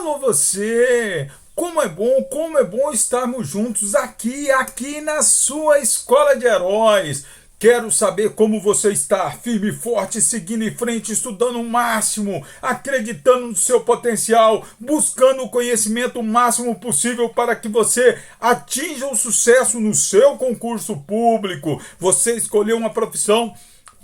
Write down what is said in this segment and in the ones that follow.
Alô você! Como é bom estarmos juntos aqui na sua escola de heróis. Quero saber como você está, firme e forte, seguindo em frente, estudando o máximo, acreditando no seu potencial, buscando o conhecimento o máximo possível para que você atinja o sucesso no seu concurso público. Você escolheu uma profissão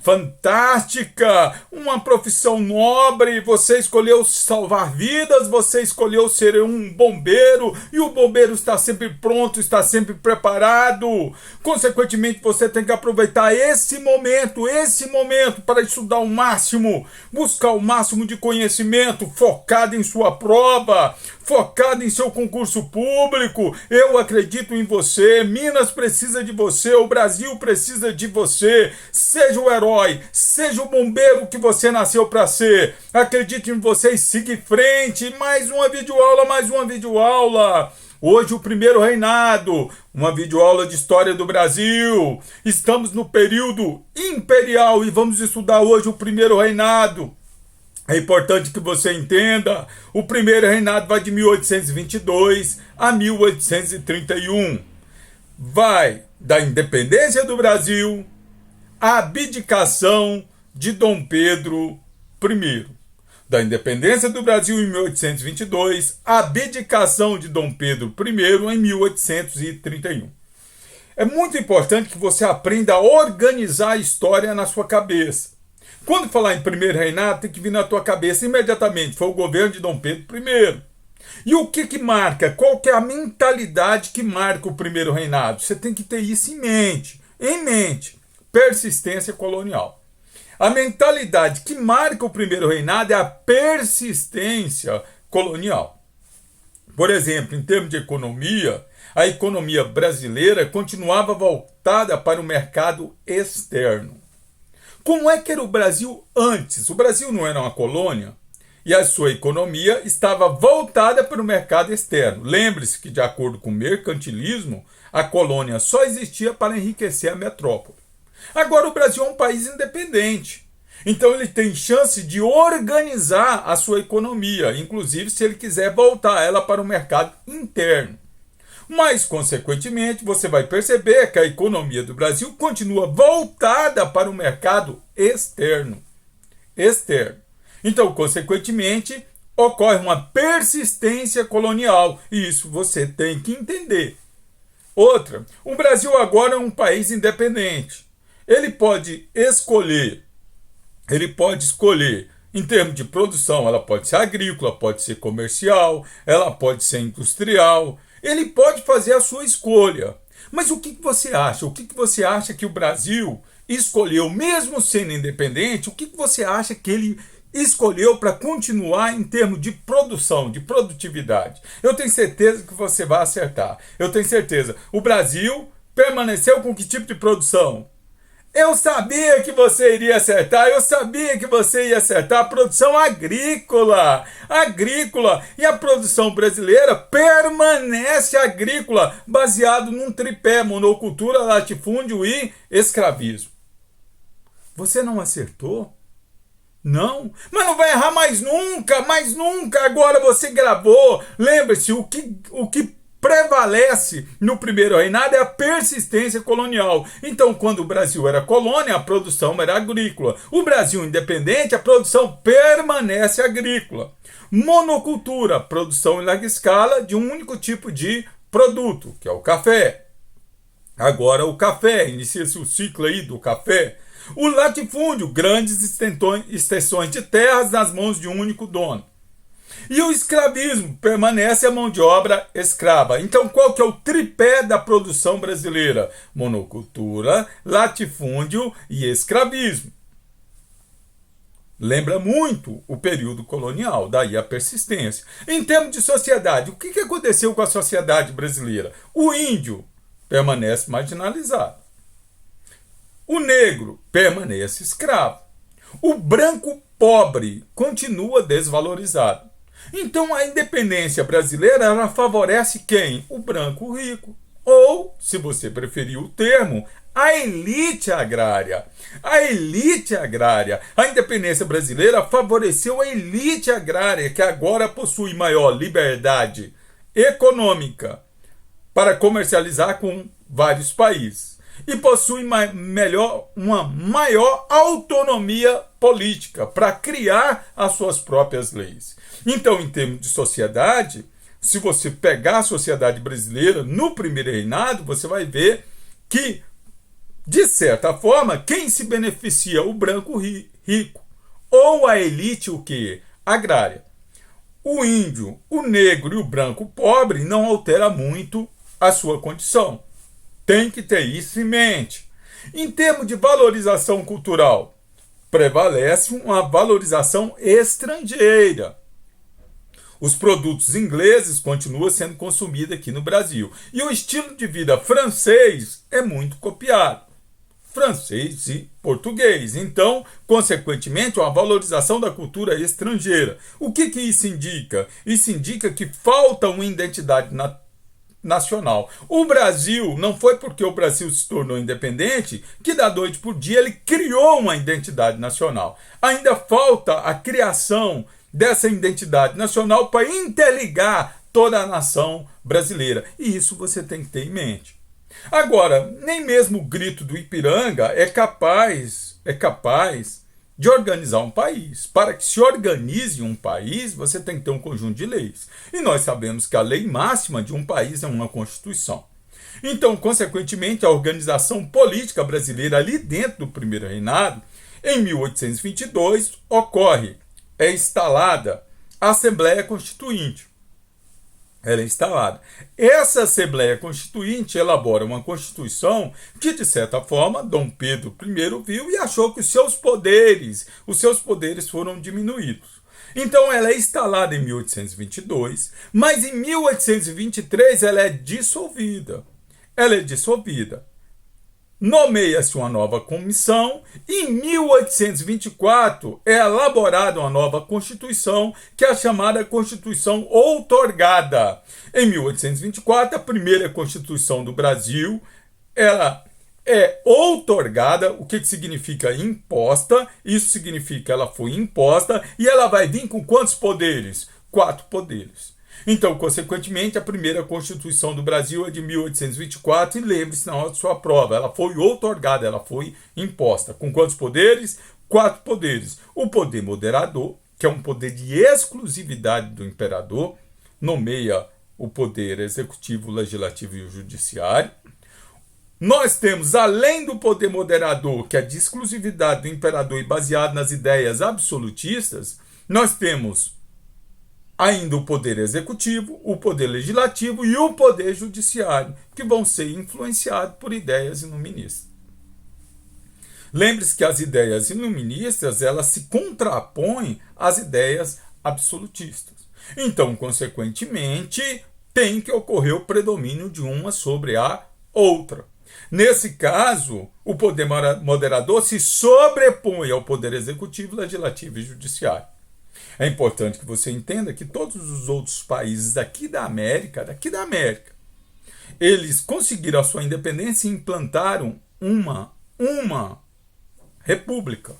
fantástica, uma profissão nobre, você escolheu salvar vidas, você escolheu ser um bombeiro, e o bombeiro está sempre pronto, está sempre preparado. Consequentemente, você tem que aproveitar esse momento para estudar o máximo, buscar o máximo de conhecimento, focado em sua prova, focado em seu concurso público. Eu acredito em você, Minas precisa de você, o Brasil precisa de você. Seja o herói, seja o bombeiro que você nasceu para ser. Acredite em você e siga em frente. Mais uma videoaula. Hoje o primeiro reinado, uma videoaula de história do Brasil. Estamos no período imperial e vamos estudar hoje o primeiro reinado. É importante que você entenda, o primeiro reinado vai de 1822 a 1831. Vai da independência do Brasil à abdicação de Dom Pedro I. Da independência do Brasil em 1822 à abdicação de Dom Pedro I em 1831. É muito importante que você aprenda a organizar a história na sua cabeça. Quando falar em primeiro reinado, tem que vir na tua cabeça imediatamente, foi o governo de Dom Pedro I. E o que marca? Qual que é a mentalidade que marca o primeiro reinado? Você tem que ter isso em mente. Persistência colonial. A mentalidade que marca o primeiro reinado é a persistência colonial. Por exemplo, em termos de economia, a economia brasileira continuava voltada para o mercado externo. Como é que era o Brasil antes? O Brasil não era uma colônia e a sua economia estava voltada para o mercado externo. Lembre-se que, de acordo com o mercantilismo, a colônia só existia para enriquecer a metrópole. Agora o Brasil é um país independente. Então ele tem chance de organizar a sua economia, inclusive se ele quiser voltar ela para o mercado interno. Mas, consequentemente, você vai perceber que a economia do Brasil continua voltada para o mercado externo. Então, consequentemente, ocorre uma persistência colonial. E isso você tem que entender. Outra, o Brasil agora é um país independente. Ele pode escolher, em termos de produção, ela pode ser agrícola, pode ser comercial, ela pode ser industrial. Ele pode fazer a sua escolha. Mas o que você acha? O que você acha que o Brasil escolheu, mesmo sendo independente? O que você acha que ele escolheu para continuar em termos de produção, de produtividade? Eu tenho certeza que você vai acertar. Eu tenho certeza. O Brasil permaneceu com que tipo de produção? Eu sabia que você iria acertar, a produção agrícola. E a produção brasileira permanece agrícola, baseado num tripé: monocultura, latifúndio e escravismo. Você não acertou? Não? Mas não vai errar mais nunca. Agora você gravou. Lembre-se, o que prevalece no primeiro reinado é a persistência colonial. Então, quando o Brasil era colônia, a produção era agrícola. O Brasil independente, a produção permanece agrícola. Monocultura, produção em larga escala de um único tipo de produto, que é o café. Agora o café, inicia-se o ciclo aí do café. O latifúndio, grandes extensões de terras nas mãos de um único dono. E o escravismo, permanece a mão de obra escrava. Então, qual que é o tripé da produção brasileira? Monocultura, latifúndio e escravismo. Lembra muito o período colonial, daí a persistência. Em termos de sociedade, o que aconteceu com a sociedade brasileira? O índio permanece marginalizado. O negro permanece escravo. O branco pobre continua desvalorizado. Então a independência brasileira, ela favorece quem? O branco rico. Ou, se você preferir o termo, a elite agrária. A elite agrária. A independência brasileira favoreceu a elite agrária, que agora possui maior liberdade econômica para comercializar com vários países e possui uma maior autonomia política para criar as suas próprias leis. Então, em termos de sociedade, se você pegar a sociedade brasileira no primeiro reinado, você vai ver que, de certa forma, quem se beneficia? O branco rico, ou a elite o quê? Agrária. O índio, o negro e o branco pobre não altera muito a sua condição. Tem que ter isso em mente. Em termos de valorização cultural, prevalece uma valorização estrangeira. Os produtos ingleses continuam sendo consumidos aqui no Brasil. E o estilo de vida francês é muito copiado. Francês e português. Então, consequentemente, uma valorização da cultura estrangeira. O que isso indica? Isso indica que falta uma identidade nacional. O Brasil, não foi porque o Brasil se tornou independente que da noite por dia ele criou uma identidade nacional. Ainda falta a criação dessa identidade nacional para interligar toda a nação brasileira. E isso você tem que ter em mente. Agora, nem mesmo o grito do Ipiranga é capaz de organizar um país. Para que se organize um país, você tem que ter um conjunto de leis. E nós sabemos que a lei máxima de um país é uma Constituição. Então, consequentemente, a organização política brasileira ali dentro do primeiro reinado, em 1822, é instalada a Assembleia Constituinte. Ela é instalada. Essa Assembleia Constituinte elabora uma Constituição que, de certa forma, Dom Pedro I viu e achou que os seus poderes foram diminuídos. Então, ela é instalada em 1822, mas em 1823 ela é dissolvida. Nomeia-se uma nova comissão e em 1824 é elaborada uma nova Constituição, que é a chamada Constituição Outorgada. Em 1824, a primeira Constituição do Brasil, ela é outorgada. O que significa imposta? Isso significa que ela foi imposta e ela vai vir com quantos poderes? 4 poderes. Então, consequentemente, a primeira Constituição do Brasil é de 1824 e lembre-se na hora de sua prova, ela foi outorgada, ela foi imposta. Com quantos poderes? 4 poderes. O poder moderador, que é um poder de exclusividade do imperador, nomeia o poder executivo, legislativo e o judiciário. Nós temos, além do poder moderador, que é de exclusividade do imperador e baseado nas ideias absolutistas, nós temos ainda o poder executivo, o poder legislativo e o poder judiciário, que vão ser influenciados por ideias iluministas. Lembre-se que as ideias iluministas, elas se contrapõem às ideias absolutistas. Então, consequentemente, tem que ocorrer o predomínio de uma sobre a outra. Nesse caso, o poder moderador se sobrepõe ao poder executivo, legislativo e judiciário. É importante que você entenda que todos os outros países daqui da América, eles conseguiram a sua independência e implantaram uma república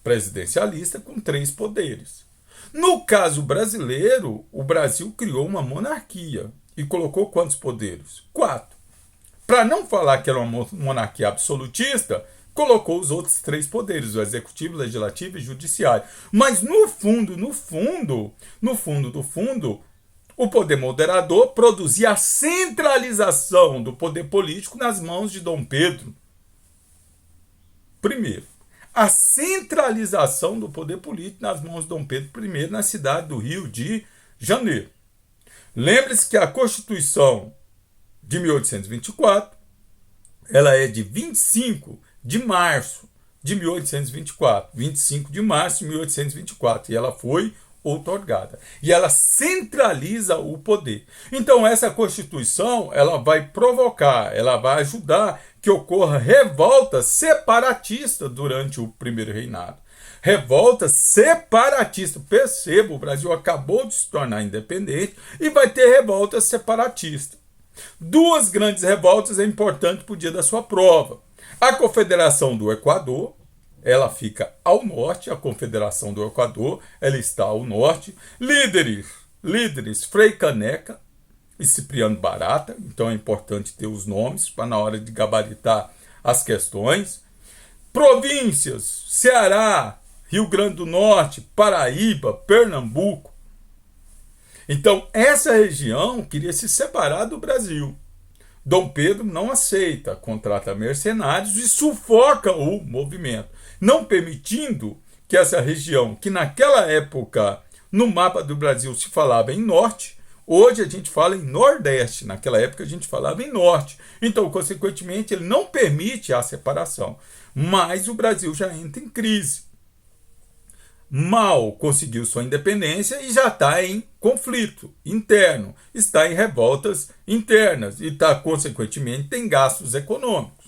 presidencialista com 3 poderes. No caso brasileiro, o Brasil criou uma monarquia e colocou quantos poderes? 4. Para não falar que era uma monarquia absolutista, colocou os outros 3 poderes, o executivo, o legislativo e o judiciário. Mas no fundo, o poder moderador produzia a centralização do poder político nas mãos de Dom Pedro I. A centralização do poder político nas mãos de Dom Pedro I na cidade do Rio de Janeiro. Lembre-se que a Constituição de 1824, ela é de 25 de março de 1824, 25 de março de 1824, e ela foi outorgada. E ela centraliza o poder. Então, essa Constituição, ela vai ajudar que ocorra revolta separatista durante o primeiro reinado. Revolta separatista. Perceba, o Brasil acabou de se tornar independente e vai ter revolta separatista. Duas grandes revoltas é importante para o dia da sua prova. A Confederação do Equador, ela fica ao norte, a Confederação do Equador, ela está ao norte. Líderes Frei Caneca e Cipriano Barata, então é importante ter os nomes para na hora de gabaritar as questões. Províncias, Ceará, Rio Grande do Norte, Paraíba, Pernambuco. Então, essa região queria se separar do Brasil. Dom Pedro não aceita, contrata mercenários e sufoca o movimento, não permitindo que essa região, que naquela época, no mapa do Brasil se falava em norte, hoje a gente fala em nordeste, naquela época a gente falava em norte. Então, consequentemente, ele não permite a separação, mas o Brasil já entra em crise. Mal conseguiu sua independência e já está em conflito interno, está em revoltas internas e consequentemente, tem gastos econômicos.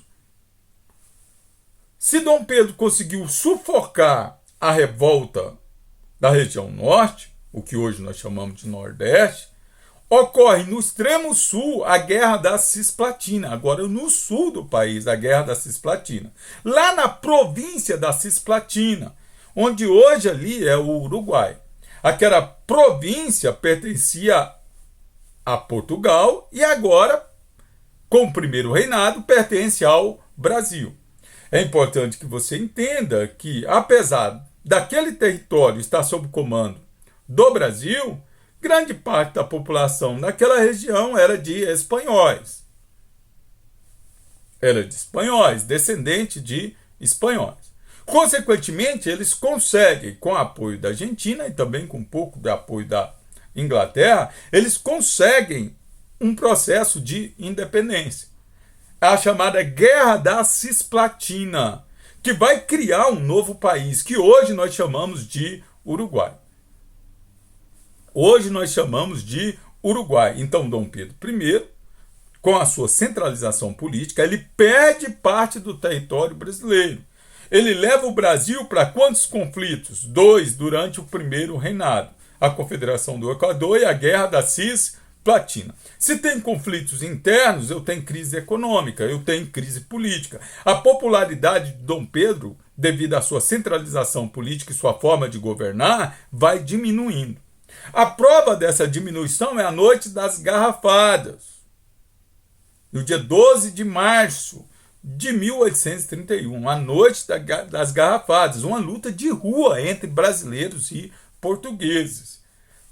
Se Dom Pedro conseguiu sufocar a revolta da região norte, o que hoje nós chamamos de nordeste, ocorre no extremo sul a Guerra da Cisplatina, agora no sul do país, a Guerra da Cisplatina. Lá na província da Cisplatina, onde hoje ali é o Uruguai. Aquela província pertencia a Portugal e agora, com o primeiro reinado, pertence ao Brasil. É importante que você entenda que, apesar daquele território estar sob comando do Brasil, grande parte da população naquela região era de espanhóis. Era de espanhóis, descendente de espanhóis. Consequentemente, eles conseguem, com o apoio da Argentina e também com um pouco de apoio da Inglaterra, eles conseguem um processo de independência. A chamada Guerra da Cisplatina, que vai criar um novo país, que hoje nós chamamos de Uruguai. Hoje nós chamamos de Uruguai. Então, Dom Pedro I, com a sua centralização política, ele perde parte do território brasileiro. Ele leva o Brasil para quantos conflitos? 2 durante o primeiro reinado. A Confederação do Equador e a Guerra da Cisplatina. Se tem conflitos internos, eu tenho crise econômica, eu tenho crise política. A popularidade de Dom Pedro, devido à sua centralização política e sua forma de governar, vai diminuindo. A prova dessa diminuição é a Noite das Garrafadas. No dia 12 de março de 1831, a Noite das Garrafadas, uma luta de rua entre brasileiros e portugueses.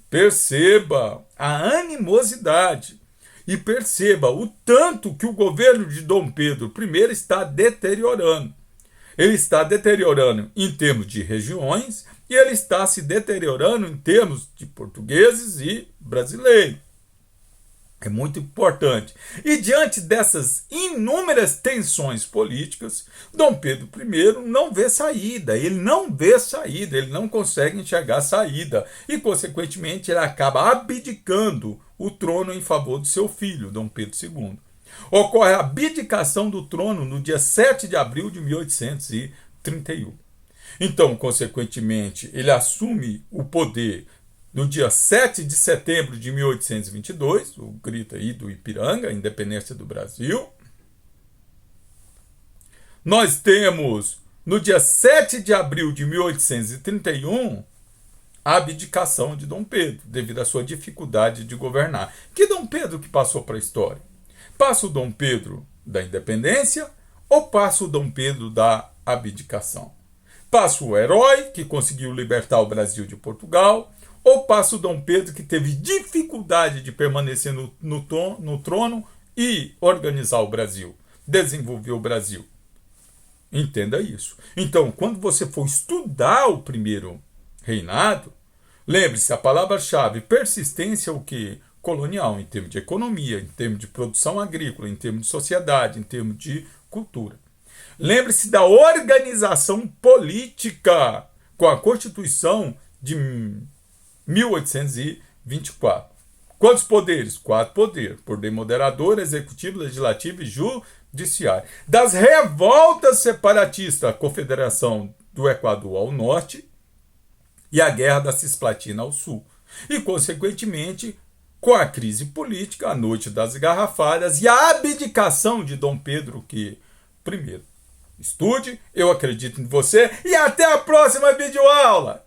Perceba a animosidade e perceba o tanto que o governo de Dom Pedro I está deteriorando. Ele está deteriorando em termos de regiões e ele está se deteriorando em termos de portugueses e brasileiros. É muito importante. E diante dessas inúmeras tensões políticas, Dom Pedro I não vê saída. Ele não vê saída, ele não consegue enxergar saída. E, consequentemente, ele acaba abdicando o trono em favor do seu filho, Dom Pedro II. Ocorre a abdicação do trono no dia 7 de abril de 1831. Então, consequentemente, ele assume o poder no dia 7 de setembro de 1822, o grito aí do Ipiranga, a independência do Brasil. Nós temos, no dia 7 de abril de 1831, a abdicação de Dom Pedro, devido à sua dificuldade de governar. Que Dom Pedro que passou para a história? Passa o Dom Pedro da independência ou passa o Dom Pedro da abdicação? Passa o herói que conseguiu libertar o Brasil de Portugal, ou passa o Dom Pedro que teve dificuldade de permanecer no trono e organizar o Brasil, desenvolver o Brasil? Entenda isso. Então, quando você for estudar o primeiro reinado, lembre-se, a palavra-chave persistência é o quê? Colonial, em termos de economia, em termos de produção agrícola, em termos de sociedade, em termos de cultura. Lembre-se da organização política com a Constituição de 1824. Quantos poderes? 4 poderes. Poder moderador, executivo, legislativo e judiciário. Das revoltas separatistas, a Confederação do Equador ao norte e a Guerra da Cisplatina ao sul. E, consequentemente, com a crise política, a noite das garrafadas e a abdicação de Dom Pedro que primeiro. Estude, eu acredito em você e até a próxima videoaula!